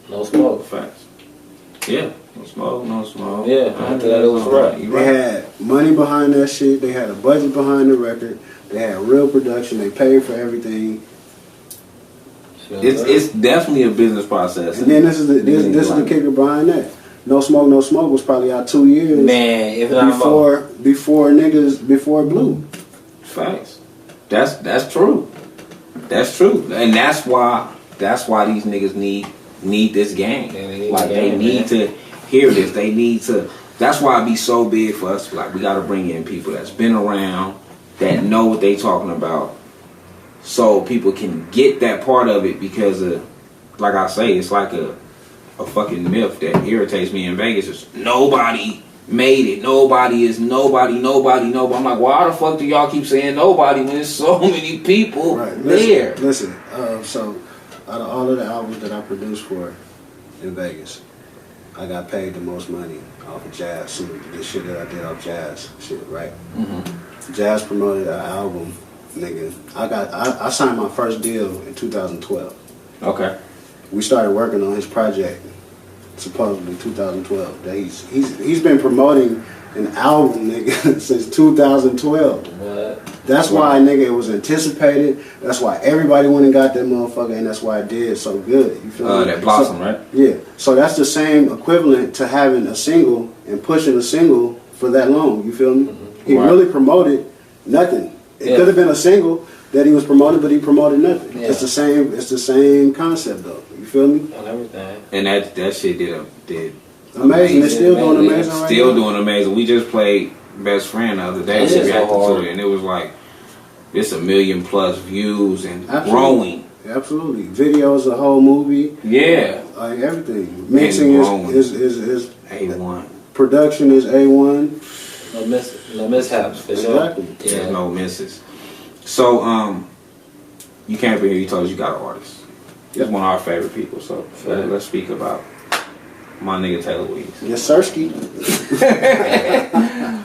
No Smoke. Facts. Yeah. No smoke. Yeah. After that, it was right. They had money behind that shit. They had a budget behind the record. They had real production. They paid for everything. It's definitely a business process. And then this is the kicker behind that. No Smoke was probably out 2 years. Man, if not before Blue. Facts. That's true. That's true. And that's why these niggas need this game. They need to hear this. They need to. That's why it be so big for us. Like we got to bring in people that's been around, that know what they talking about, so people can get that part of it. Because like I say, it's like a fucking myth that irritates me in Vegas. Is nobody made it. Nobody is nobody. I'm like, why the fuck do y'all keep saying nobody when there's so many people there? Listen, so out of all of the albums that I produced for in Vegas, I got paid the most money off of Jazz. So the shit that I did off Jazz shit, right? Mm-hmm. Jazz promoted an album, nigga. I signed my first deal in 2012. Okay. We started working on his project supposedly 2012. That he's been promoting an album, nigga, since 2012. What? That's why, nigga, it was anticipated. That's why everybody went and got that motherfucker, and that's why it did so good. You feel me? That Blossom, right? Yeah. So that's the same equivalent to having a single and pushing a single for that long. You feel me? Mm-hmm. He really promoted nothing. It could have been a single that he was promoting, but he promoted nothing. Yeah. It's the same. It's the same concept, though. You feel me? On everything. And that shit did amazing. It's still doing amazing. Right still now. Doing amazing. We just played Best Friend the other day. We reacted to it, and it was like it's 1 million+ views and growing. Absolutely. Videos, a whole movie. Yeah. Like everything. Mixing is A1. Production is A1. No mishaps for sure. Exactly. Yeah. There's no misses. So you came up here. You told us you got an artist. He's one of our favorite people. So let's speak about my nigga Taylor Weeds. Yes, Sirski.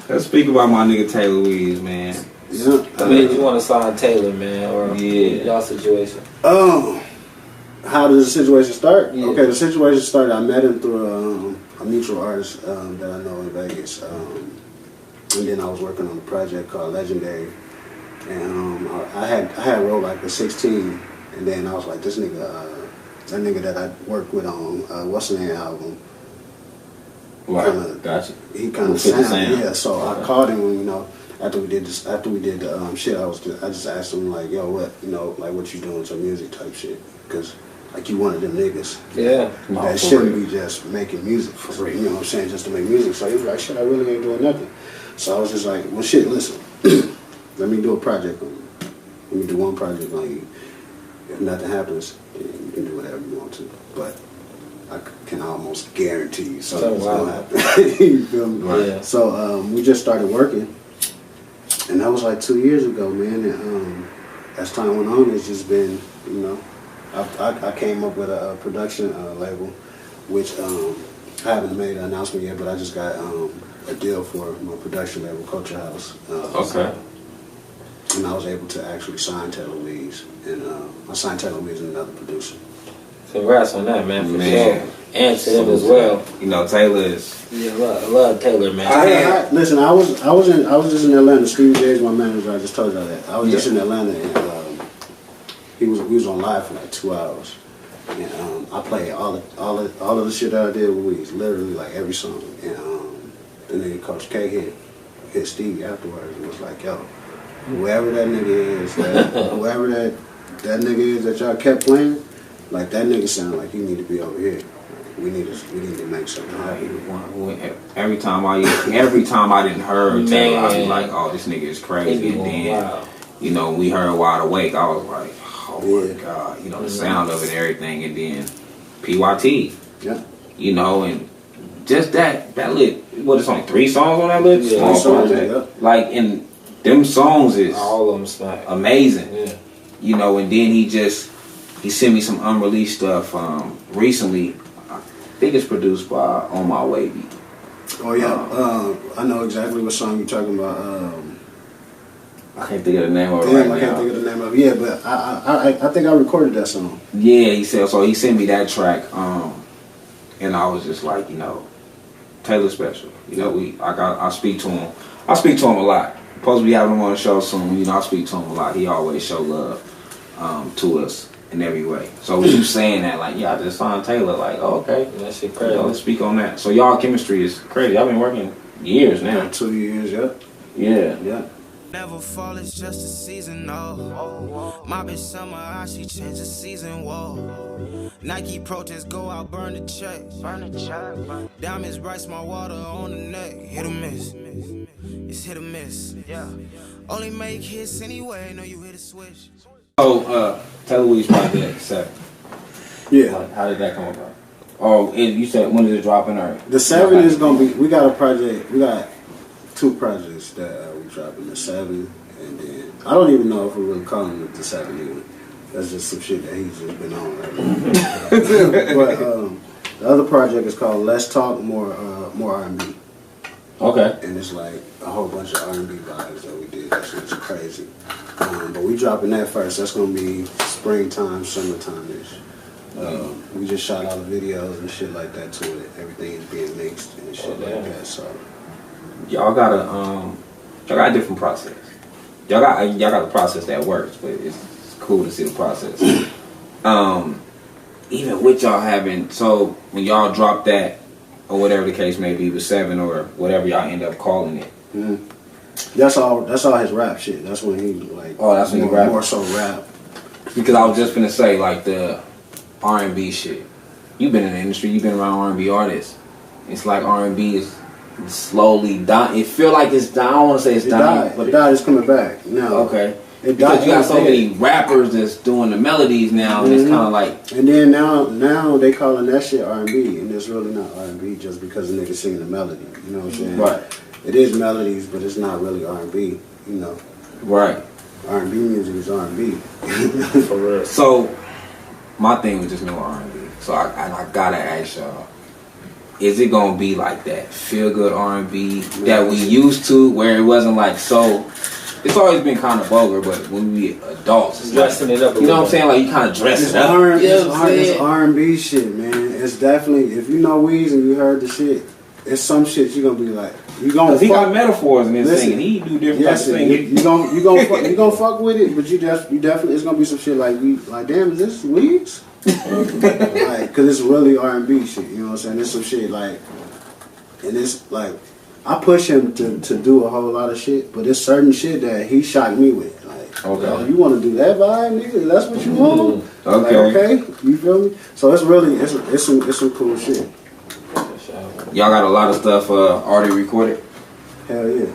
Let's speak about my nigga Taylor Weeds, man. Yeah. What made you want to sign Taylor, man? Or y'all situation? How does the situation start? Yeah. Okay, the situation started. I met him through a mutual artist that I know in Vegas, and then I was working on a project called Legendary, and I had wrote like a 16, and then I was like, this nigga, that nigga that I worked with on What's the Name album. Right. Gotcha. He kind of sounded, yeah. So I called him, you know, after we did the shit. I just asked him like, yo, what, you know, like what you doing to music type shit, because like you one of them niggas. Yeah. That shouldn't be just making music for free. You know what I'm saying? Just to make music. So he was like, shit, I really ain't doing nothing. So I was just like, well, shit, listen, let me do a project on you. Let me do one project on you. If nothing happens, then you can do whatever you want to. But I can almost guarantee you something's gonna happen. You feel me? Right. Yeah. So we just started working, and that was like 2 years ago, man. And as time went on, it's just been, you know, I came up with a production label, which I haven't made an announcement yet, but I just got a deal for my production label, Culture House. Okay. And I was able to actually sign Taylor Weeds, and I signed Taylor Weeds and another producer. Congrats on that, man, for sure. And to him as well. You know, Taylor is. Yeah, I love Taylor, man. Listen, I was just in Atlanta. Steve J is my manager. I just told y'all that. I was just in Atlanta, and we was on live for like 2 hours, and I played all of the shit that I did with Weeds, literally like every song. And the nigga Coach K hit Stevie afterwards and was like, yo, whoever that nigga is, whoever that nigga is that y'all kept playing, like that nigga sounded like he need to be over here. Like, we need to make something happen. Every time I didn't heard Taylor, I was like, oh, this nigga is crazy. And then, you know, we heard Wide Awake, I was like, oh my God, you know, the sound of it and everything. And then PYT, you know, and just that lit, it's only 3 songs on that lit? Yeah, small project. Like, and them songs is all of them smack. Amazing. Yeah. You know, and then he sent me some unreleased stuff recently. I think it's produced by On My Way Beat. Oh yeah, I know exactly what song you're talking about. I can't think of the name of it I can't think of the name of it. Yeah, but I think I recorded that song. Yeah, he sent me that track, and I was just like, you know, Taylor special. You know, I speak to him. I speak to him a lot. Supposed to be having him on the show soon. You know, I speak to him a lot. He always show love to us in every way. So with you saying that, like, yeah, I just signed Taylor, like, oh, okay. That shit crazy. You know, let's speak on that. So y'all chemistry is crazy. I've been working years now. 2 years, Yeah. Never fall, it's just a season, no. My bitch summer, how she change the season, whoa. Nike protests, go out, burn the check. Diamonds bright, small water on the neck. Hit or miss. It's hit or miss. Yeah. Only make hits anyway, know you hit a switch. So, Taylor Weeds project 7. Yeah. Like, how did that come about? Oh, you said when is it dropping? Or the 7 is gonna be. We got a project. We got 2 projects that we dropping. The 7, and then I don't even know if we're really calling it the 7 even. That's just some shit that he's just been on. Right now. But the other project is called Let's Talk More R&B. Okay. And it's like a whole bunch of R&B vibes that we did. That shit's crazy. But we dropping that first. That's gonna be springtime, summertime-ish. We just shot all the videos and shit like that to it. Everything is being mixed and shit like that. So y'all got a different process. Y'all got a process that works, but it's cool to see the process. Even with y'all having, so when y'all drop that or whatever the case may be with 7 or whatever y'all end up calling it. Mm-hmm. That's all his rap shit. That's when he like. Oh, that's when he rap. More so rap. Because I was just gonna say like the R&B shit. You've been in the industry. You've been around R&B artists. It's like R&B is slowly dying. It feel like it's dying. I don't want to say it's dying, but it died. It's coming back. No. Okay. Because you got so many rappers that's doing the melodies now, and it's kind of like. And then now they calling that shit R&B, and it's really not R&B just because the niggas singing the melody. You know what I'm saying? Right. It is melodies, but it's not really R&B. You know. Right. R&B music is R&B. For real. So, my thing was just no R&B. So I gotta ask y'all: is it gonna be like that feel good R&B that we used to, where it wasn't like so? It's always been kind of vulgar, but when we adults, it's dressing it up. You know what I'm saying? Like you kind of dress it up. It's R&B shit, man. It's definitely, if you know Weez and you heard the shit, it's some shit you gonna be like, you gonna. He got metaphors in his singing. He do different types of singing. You gonna fuck with it, but you definitely it's gonna be some shit like damn, is this Weez? Like, cause it's really R&B shit. You know what I'm saying? There's some shit like, and it's like. I push him to do a whole lot of shit, but there's certain shit that he shocked me with. Like, oh, you want to do that vibe, nigga? That's what you want? Okay. Like, okay, you feel me? So it's really it's some cool shit. Y'all got a lot of stuff already recorded. Hell yeah.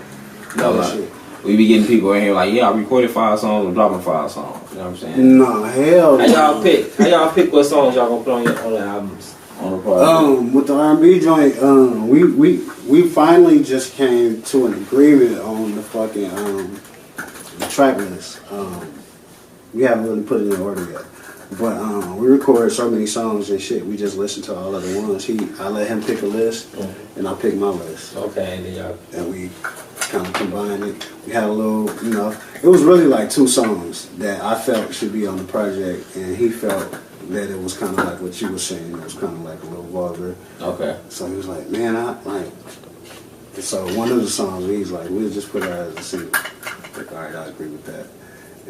No shit. We be getting people in here like, yeah, I recorded 5 songs. I'm dropping 5 songs. You know what I'm saying? Nah, hell. How y'all pick what songs y'all gonna put on the albums? With the R&B joint, we finally just came to an agreement on the fucking the track list. We haven't really put it in order yet, but we recorded so many songs and shit. We just listened to all of the ones. I let him pick a list, and I picked my list. Okay, and then y'all. And we kind of combined it. We had a little, it was really like 2 songs that I felt should be on the project, and he felt that it was kind of like what you were saying. It was kind of like a little vulgar. Okay. So he was like, man, so one of the songs, he's like, we'll just put it out as a single. Like, all right, I agree with that.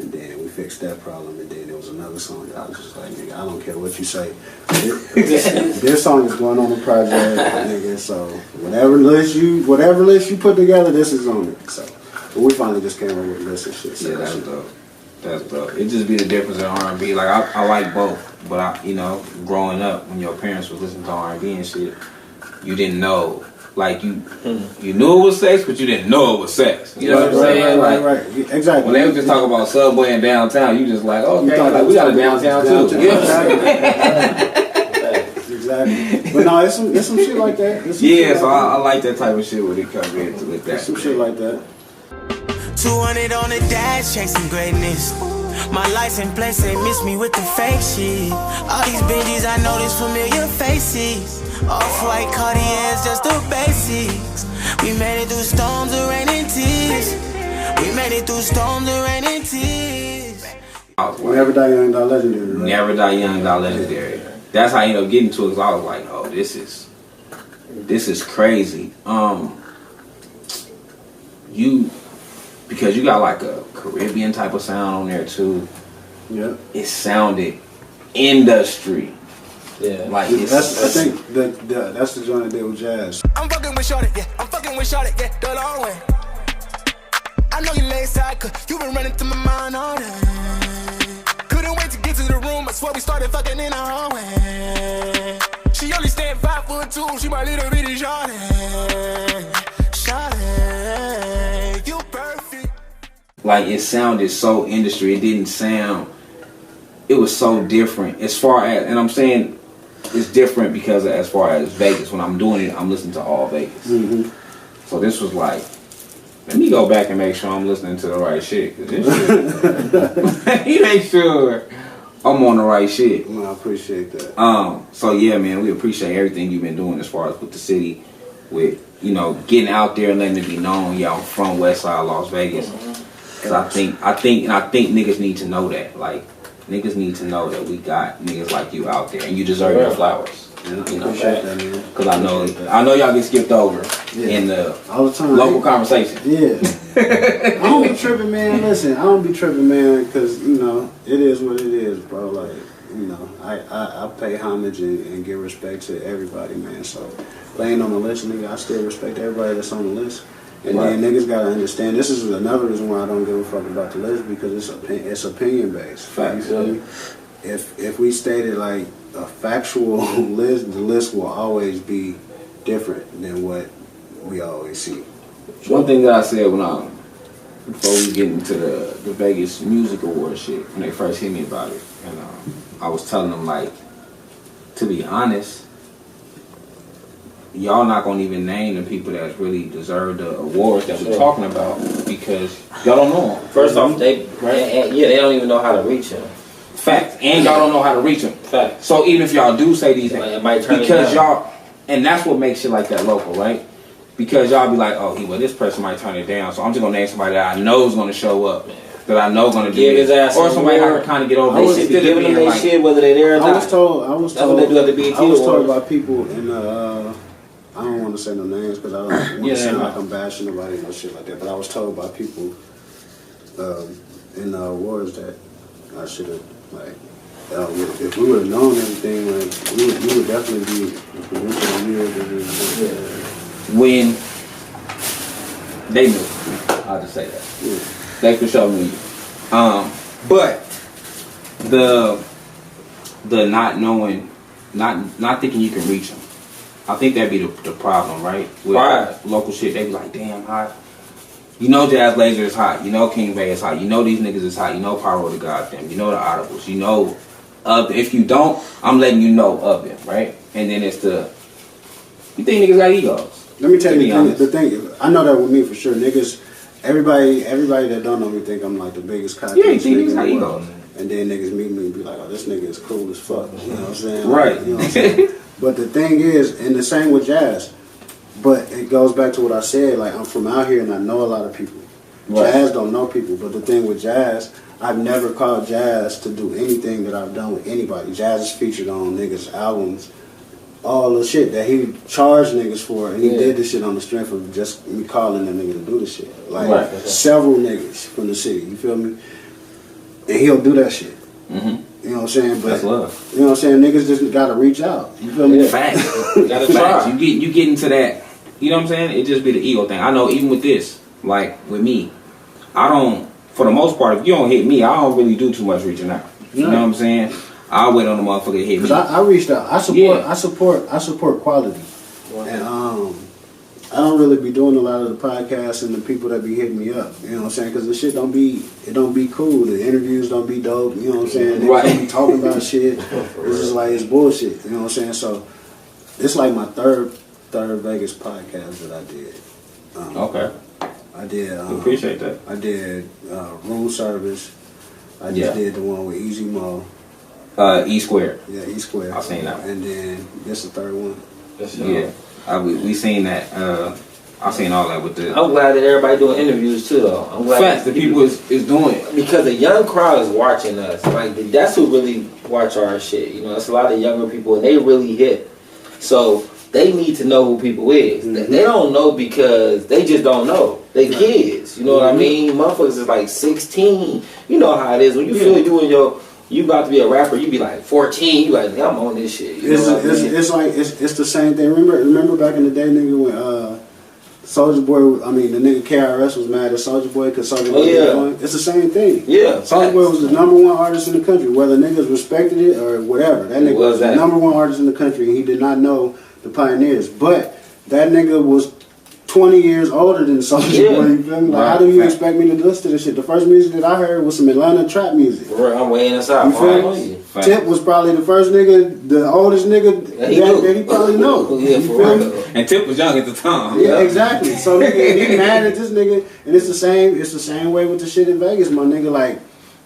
And then we fixed that problem. And then there was another song that I was just like, nigga, I don't care what you say. This song is going on the project, nigga. So whatever list you put together, this is on it. So, but we finally just came up with a list of shit. So yeah, that's dope. That's dope. It just be the difference in R&B. Like I like both, but growing up when your parents was listening to R&B and shit, you didn't know. Like you knew it was sex, but you didn't know it was sex. You know what I'm saying? Right. Exactly. When they was just talking about Subway and downtown, you just like, okay, like, we got a downtown too. Exactly. But no, it's some shit like that. Yeah, so I like that type of shit when it comes into with that. Some shit like that. 200 on the dash, chasing greatness. My license plate say miss me with the fake shit. All these binges, I know these familiar faces. Off-white Cartiers, just the basics. We made it through storms of rain and tears. We made it through storms of rain and tears. Never Die Young, Die Legendary. Right? Never Die Young, Die Legendary. That's how I ended up getting to it, because I was like, oh, this is crazy. Because you got like a Caribbean type of sound on there too. Yeah. It sounded industry. Yeah. Like I think that's the joint that did with Jazz. I'm fucking with Shorty, yeah. I'm fucking with Shorty, yeah. The long way. I know you lay side, cause you been running through my mind all day. Couldn't wait to get to the room. I swear we started fucking in the hallway. She only stand 5'2". She my little bitty Shorty. Shorty, you perfect. Like it sounded so industry. It didn't sound. It was so different as far as, and I'm saying, it's different because of, as far as Vegas, when I'm doing it, I'm listening to all Vegas. So this was like, let me go back and make sure I'm listening to the right shit. 'Cause this shit, he make sure I'm on the right shit. Well, I appreciate that. So yeah, man, we appreciate everything you've been doing as far as with the city, with, you know, getting out there and letting it be known, y'all from West Side Las Vegas. Cause I think niggas need to know that. Like, niggas need to know that we got niggas like you out there, and you deserve your flowers. Yeah, you know, appreciate that, man. Cause I know y'all get skipped over in the all the time. local conversation. Yeah. I don't be tripping, man. Listen, I don't be tripping, man, because, you know, it is what it is, bro. Like, you know, I pay homage and give respect to everybody, man. So, if I ain't on the list, nigga, I still respect everybody that's on the list. And then niggas gotta understand, this is another reason why I don't give a fuck about the list, because it's opinion based. Facts. You feel me? If we stated like a factual list, the list will always be different than what we always see. One thing that I said before we get into the Vegas Music Awards shit, when they first hit me about it, and I was telling them, like, to be honest, y'all not gonna even name the people that really deserve the awards that we're talking about, because y'all don't know them. First off, they don't even know how to reach him. Facts. And y'all don't know how to reach them. Facts. So even if y'all do say these things, it might turn because y'all, and that's what makes shit like that local, right? Because y'all be like, oh, this person might turn it down, so I'm just gonna name somebody that I know is gonna show up, that I know gonna do his ass, or somebody I can kind of get over. They should be giving them their shit whether they're there or not. I was told that's what they do at the BET I was told Awards. by people in I don't want to say no names because I don't want to sound like I'm bashing nobody or shit like that. But I was told by people in the awards that I should have, like, if we would have known everything, like, we would definitely be the producer of the year. When they knew, I'll just say that. Yeah. They for sure knew you. But the not knowing, not thinking you can reach them. I think that'd be the problem, right? With local shit, they be like, damn, hot. You know Jazz Laser is hot. You know KingVay is hot. You know these niggas is hot. You know Power to Goddamn. You know the Audibles. You know of. If you don't, I'm letting you know of them, right? And then it's you think niggas got egos. Let me tell you the thing. I know that with me for sure. Niggas, everybody that don't know me think I'm like the biggest cockiest nigga in the world. And then niggas meet me and be like, oh, this nigga is cool as fuck. You know what I'm saying? Right. Like, you know what I'm saying? But the thing is, and the same with Jazz, but it goes back to what I said, like, I'm from out here and I know a lot of people. Right. Jazz don't know people, but the thing with Jazz, I've never called Jazz to do anything that I've done with anybody. Jazz is featured on niggas' albums, all the shit that he charged niggas for, and he did this shit on the strength of just me calling that nigga to do the shit. Like, several niggas from the city, you feel me? And he'll do that shit. Mm-hmm. You know what I'm saying? But, that's love. You know what I'm saying? Niggas just gotta reach out. You feel me? Facts. You gotta try. You get into that. You know what I'm saying? It just be the ego thing. I know even with this, like with me, I don't, for the most part, if you don't hit me, I don't really do too much reaching out. You know what I'm saying? I'll wait on the motherfucker to hit me. I reached out. I support quality. Wow. And I don't really be doing a lot of the podcasts and the people that be hitting me up. You know what I'm saying? Because the shit don't be cool. The interviews don't be dope. You know what I'm saying? They don't be talking about shit. It's just like, it's bullshit. You know what I'm saying? So it's like my third Vegas podcast that I did. Okay. I did. Appreciate that. I did Room Service. I just did the one with Easy Mo. ESQAURED. Yeah, ESQAURED. I've seen that. And then this the third one. Yeah. We seen that. I've seen all that with the. I'm glad that everybody doing interviews too, though. I'm glad facts that people is doing it because the young crowd is watching us. Like, that's who really watch our shit. You know, it's a lot of younger people, and they really hit. So they need to know who people is. Mm-hmm. They don't know because they just don't know. They kids. You know what I mean? Motherfuckers is like 16. You know how it is when you feel you about to be a rapper, you be like 14, you like, I'm on this shit. You know it's like it's the same thing. Remember back in the day, nigga, when Soulja Boy, I mean the nigga KRS was mad at Soulja Boy because Soulja Boy was going. It's the same thing. Yeah. Soulja Boy was the #1 artist in the country, whether niggas respected it or whatever. That nigga was the #1 artist in the country, and he did not know the pioneers. But that nigga was 20 years older than Soulja Boy, you feel me? Like, how do you expect me to listen to this shit? The first music that I heard was some Atlanta trap music. I'm weighing this out. You feel me? Tip was probably the first nigga, the oldest nigga that he probably know. Yeah, you for feel real. me? And Tip was young at the time. Yeah, exactly. So nigga, he mad at this nigga, and it's the same way with the shit in Vegas, my nigga. Like,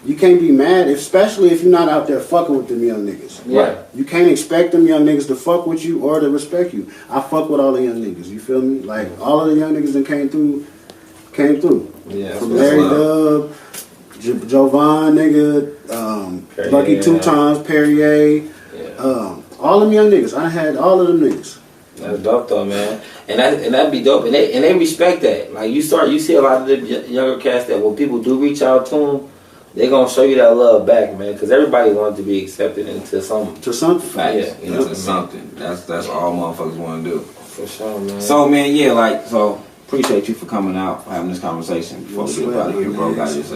you can't be mad, especially if you're not out there fucking with them young niggas. Yeah. You can't expect them young niggas to fuck with you or to respect you. I fuck with all the young niggas, you feel me? Like, all of the young niggas that came through. Yeah. From Larry Dub, Jovan, nigga, Lucky 2 Times, Perrier, all them young niggas. I had all of them niggas. That's dope though, man. And that be dope. And they respect that. Like, you see a lot of the younger cats that when people do reach out to them, they gonna show you that love back, man. Because everybody wants to be accepted into something. To something. Facts. Yeah, into something. That's all motherfuckers want to do. For sure, man. So, man, yeah, like, so appreciate you for coming out, having this conversation before we get out of here, bro. Got this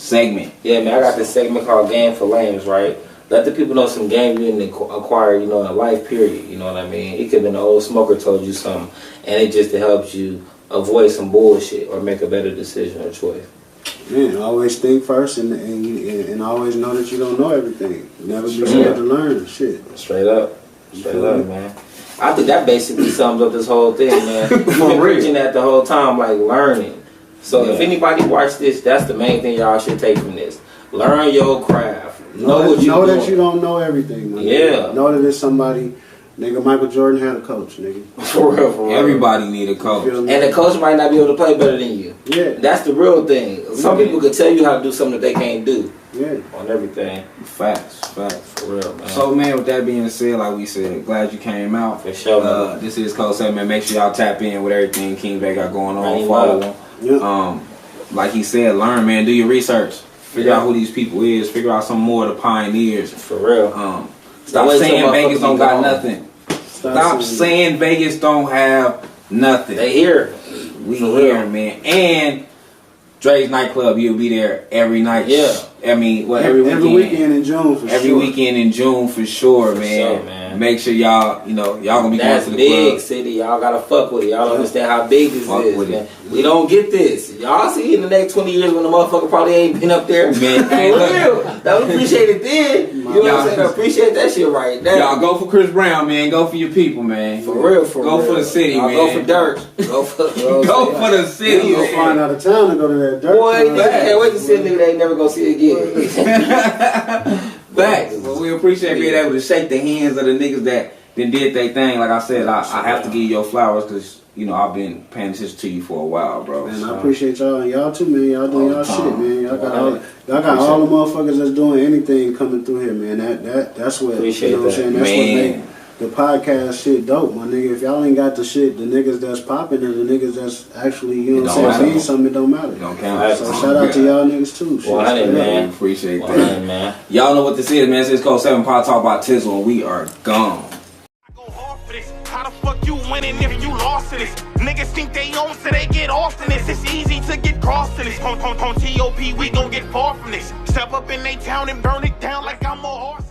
segment. Yeah, man, I got this segment called Game for Lames, right? Let the people know some game you didn't acquire, you know, in life, period. You know what I mean? It could have been an old smoker told you something, and it just to help you avoid some bullshit or make a better decision or choice. Man, always think first and always know that you don't know everything. Never be scared to learn. Shit. Straight up, man. I think that basically sums up this whole thing, man. You've been preaching that the whole time, like learning. So if anybody watch this, that's the main thing y'all should take from this. Learn your craft. Know that you don't know everything, man. Yeah. Know that there's somebody. Nigga, Michael Jordan had a coach, nigga. For real. Everybody need a coach. And the coach might not be able to play better than you. Yeah. That's the real thing. Some people could tell you how to do something that they can't do. Yeah. On everything. Facts. For real, man. So, man, with that being said, like we said, glad you came out. For sure, man. This is Code 7, man. Make sure y'all tap in with everything KingVay got going on. Follow him. Yeah. Like he said, learn, man. Do your research. Figure out who these people is. Figure out some more of the pioneers. For real. Stop saying Vegas don't got nothing. Stop saying Vegas don't have nothing. They here. We here, man. And Dre's nightclub, you'll be there every night. Yeah. I mean, every weekend. Every weekend in June for sure. Every weekend in June for sure, man. Sure, man. Make sure y'all, y'all gonna be That's going to the big club. city. Y'all gotta fuck with it. Y'all understand how big this Fuck is, with man. it. We don't get this. Y'all see in the next 20 years when the motherfucker probably ain't been up there. Man, For real. That we appreciate it then. You know what I'm saying? I appreciate that shit right now. Y'all go for Chris Brown, man. Go for your people, man. For real, Go for the city, y'all man. Go for dirt. Go for the city, You gonna find out of town to go to that dirt. Boy, I can't wait to see a nigga that ain't never gonna see again. Facts. Well, we appreciate being able to shake the hands of the niggas that did their thing. Like I said, I have to give you your flowers because, I've been paying attention to you for a while, bro. Man, I appreciate y'all and y'all too, man. Y'all doing y'all shit, man. Y'all got all the motherfuckers that's doing anything coming through here, man. That's what Appreciate what I'm saying. That's man. what make the podcast shit dope, my nigga. If y'all ain't got the shit, the niggas that's popping and the niggas that's actually, what I'm saying, mean something, it don't matter. It don't count. So shout out to y'all niggas too. Shit, 100, man. Appreciate that. 100, man. Y'all know what this is, man. This is Code 7 Pod Talk by Tizzle, and we are gone. How the fuck you winning if you lost to this? Niggas think they own so they get off in this. It's easy to get crossed in this. On TOP, we gon' get far from this. Step up in they town and burn it down like I'm a horse.